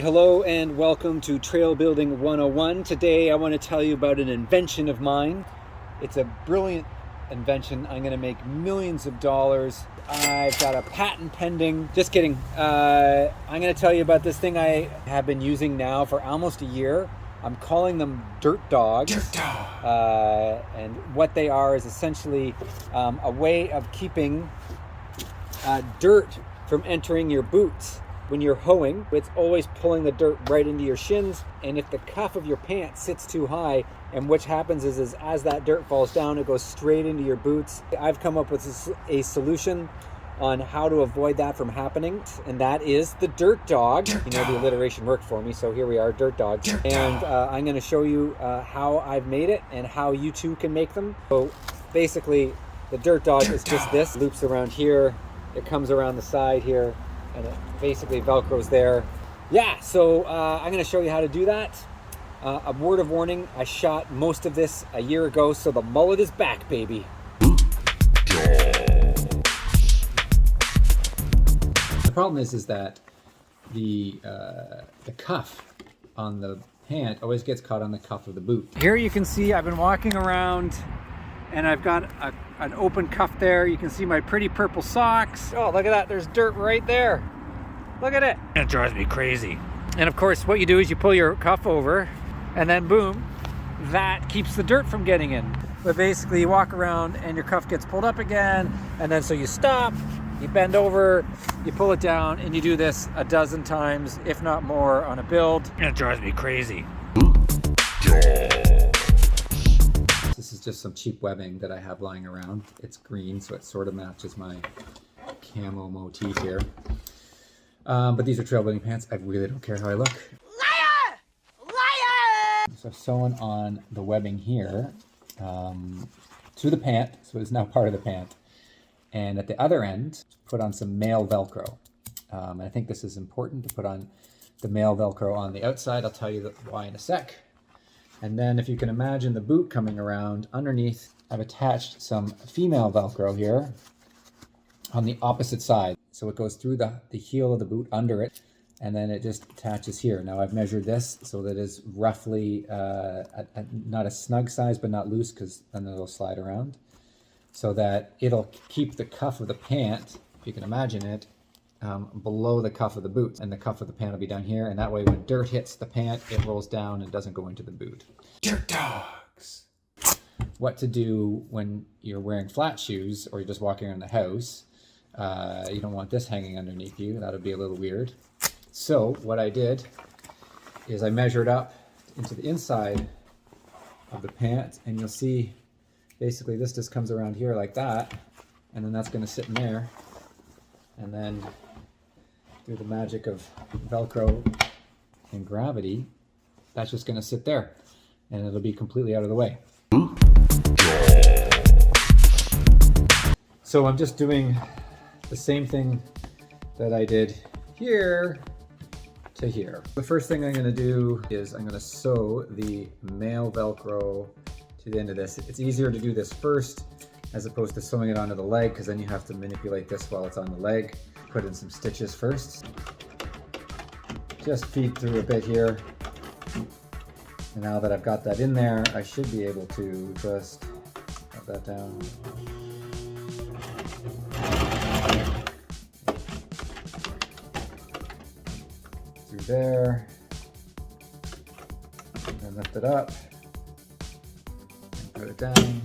right, hello and welcome to Trail Building 101. Today I want to tell you about an invention of mine. It's a brilliant invention. I'm going to make millions of dollars. I've got a patent pending. Just kidding. I'm going to tell you about this thing I have been using now for almost a year. I'm calling them dirt dogs. Dirt dog. And what they are is essentially a way of keeping dirt from entering your boots. When you're hoeing, it's always pulling the dirt right into your shins, and if the cuff of your pants sits too high, and what happens is as that dirt falls down, it goes straight into your boots. I've come up with a solution on how to avoid that from happening, and that is the dirt dog. The alliteration worked for me, so here we are, dirt dogs. And I'm going to show you how I've made it and how you too can make them. So basically, the dirt dog is just this. Loops around here, it comes around the side here, and it basically Velcro's there. Yeah, so I'm going to show you how to do that. A word of warning, I shot most of this a year ago, so the mullet is back, baby. The problem is that the cuff on the pant always gets caught on the cuff of the boot. Here you can see I've been walking around and I've got an open cuff there. You can see my pretty purple socks. Oh, look at that, there's dirt right there. Look at it. It drives me crazy. And of course, what you do is you pull your cuff over and then boom, that keeps the dirt from getting in. But basically you walk around and your cuff gets pulled up again, and then so you stop, you bend over, you pull it down, and you do this a dozen times, if not more, on a build. And it drives me crazy. This is just some cheap webbing that I have lying around. It's green, so it sort of matches my camo motif here. But these are trail building pants. I really don't care how I look. Liar! Liar! So I've sewn on the webbing here to the pant, so it's now part of the pant. And at the other end, put on some male Velcro. And I think this is important to put on the male Velcro on the outside. I'll tell you why in a sec. And then if you can imagine the boot coming around underneath, I've attached some female Velcro here on the opposite side. So it goes through the heel of the boot under it, and then it just attaches here. Now I've measured this so that it's roughly not a snug size, but not loose, because then it'll slide around. So that it'll keep the cuff of the pant, if you can imagine it, below the cuff of the boot. And the cuff of the pant will be down here, and that way when dirt hits the pant, it rolls down and doesn't go into the boot. Dirt dogs! What to do when you're wearing flat shoes or you're just walking around the house. You don't want this hanging underneath you. That would be a little weird. So what I did is I measured up into the inside of the pant, and you'll see basically this just comes around here like that, and then that's going to sit in there, and then through the magic of Velcro and gravity, that's just going to sit there, and it'll be completely out of the way. So I'm just doing the same thing that I did here to here. The first thing I'm going to do is I'm going to sew the male Velcro to the end of this. It's easier to do this first as opposed to sewing it onto the leg, because then you have to manipulate this while it's on the leg. Put in some stitches first. Just feed through a bit here. And now that I've got that in there, I should be able to just put that down. Through there. And then lift it up. Put it down.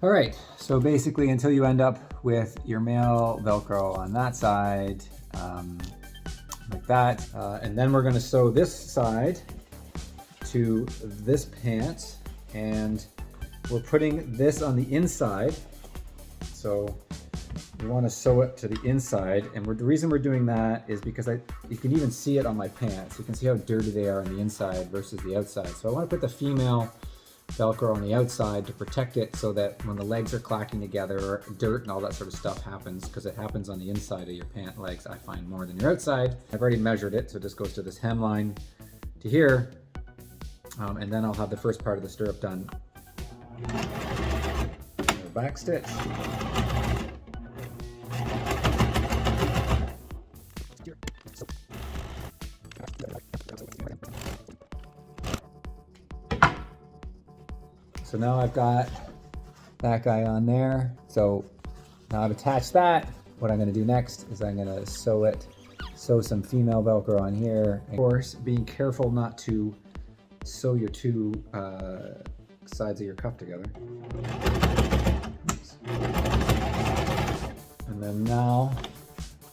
All right, so basically until you end up with your male Velcro on that side, like that, and then we're gonna sew this side to this pant, and we're putting this on the inside. So we want to sew it to the inside, and the reason we're doing that is because you can even see it on my pants. You can see how dirty they are on the inside versus the outside. So I want to put the female Velcro on the outside to protect it, so that when the legs are clacking together, dirt and all that sort of stuff happens, because it happens on the inside of your pant legs, I find, more than your outside. I've already measured it, so it just goes to this hemline to here. And then I'll have the first part of the stirrup done. Back stitch. So now I've got that guy on there. So now I've attached that. What I'm going to do next is I'm going to sew some female Velcro on here. Of course, being careful not to sew your two sides of your cuff together. Oops. And then now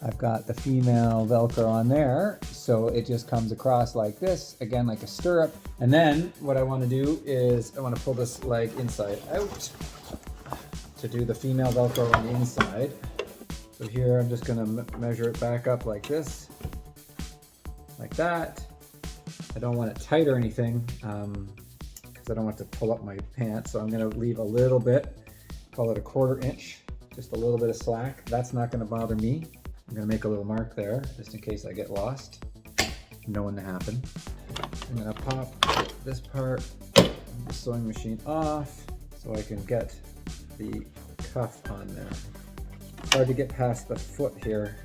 I've got the female Velcro on there, so it just comes across like this, again like a stirrup. And then what I want to do is I want to pull this leg inside out to do the female Velcro on the inside. So here I'm just going to measure it back up like this, like that. I don't want it tight or anything because I don't want to pull up my pants, so I'm going to leave a little bit, call it a 1/4 inch, just a little bit of slack. That's not going to bother me. I'm going to make a little mark there just in case I get lost. Know when to happen. I'm going to pop this part of the sewing machine off so I can get the cuff on there. It's hard to get past the foot here.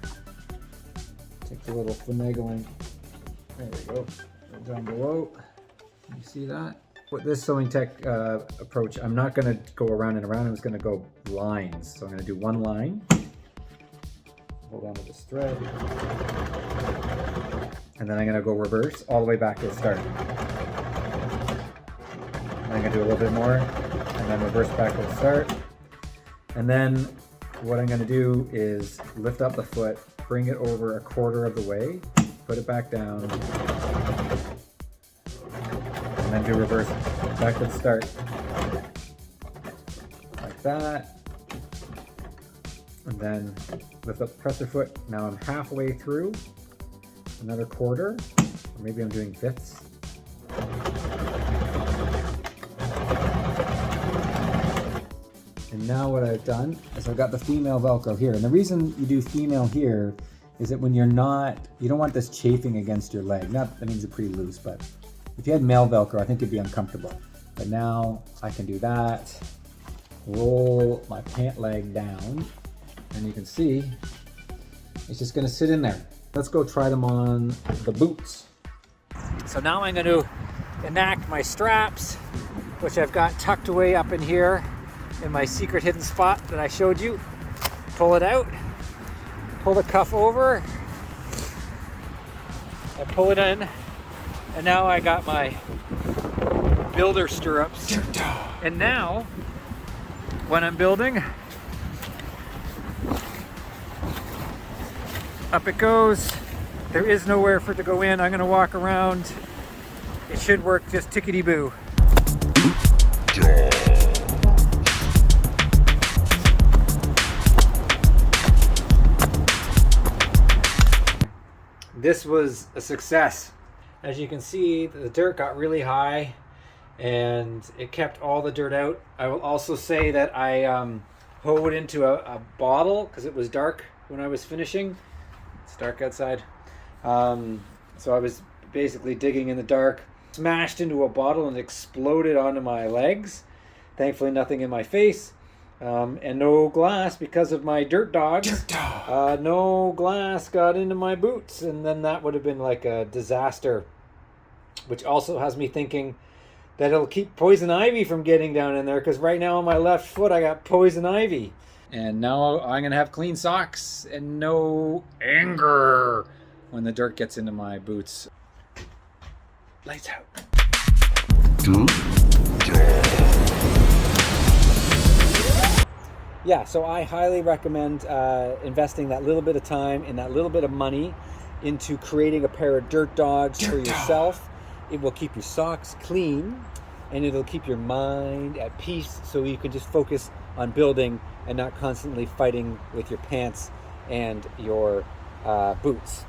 Takes a little finagling. There we go. Down below. You see that? With this sewing tech approach, I'm not going to go around and around. I'm just going to go lines. So I'm going to do one line. Hold on to this thread. And then I'm going to go reverse all the way back to the start. And I'm going to do a little bit more and then reverse back to the start. And then what I'm going to do is lift up the foot, bring it over 1/4 of the way, put it back down, and then do reverse back to the start. Like that. And then lift up the presser foot. Now I'm halfway through, another 1/4, or maybe I'm doing 5ths. And now what I've done is I've got the female Velcro here. And the reason you do female here is that when you don't want this chafing against your leg. Not that means it's pretty loose, but if you had male Velcro, I think it'd be uncomfortable. But now I can do that, roll my pant leg down, and you can see it's just gonna sit in there. Let's go try them on the boots. So now I'm gonna enact my straps, which I've got tucked away up in here in my secret hidden spot that I showed you. Pull it out, pull the cuff over, I pull it in, and now I got my builder stirrups. And now, when I'm building, up it goes. There is nowhere for it to go in. I'm gonna walk around. It should work just tickety-boo. This was a success. As you can see, the dirt got really high and it kept all the dirt out. I will also say that I hoed into a bottle because it was dark when I was finishing. It's dark outside. So I was basically digging in the dark, smashed into a bottle and exploded onto my legs. Thankfully nothing in my face. And no glass because of my dirt dogs. No glass got into my boots, and then that would have been like a disaster. Which also has me thinking that it'll keep poison ivy from getting down in there, because right now on my left foot I got poison ivy. And now I'm gonna have clean socks and no anger when the dirt gets into my boots. Lights out. Yeah, so I highly recommend investing that little bit of time and that little bit of money into creating a pair of dirt dogs for yourself. It will keep your socks clean and it'll keep your mind at peace so you can just focus on building and not constantly fighting with your pants and your boots.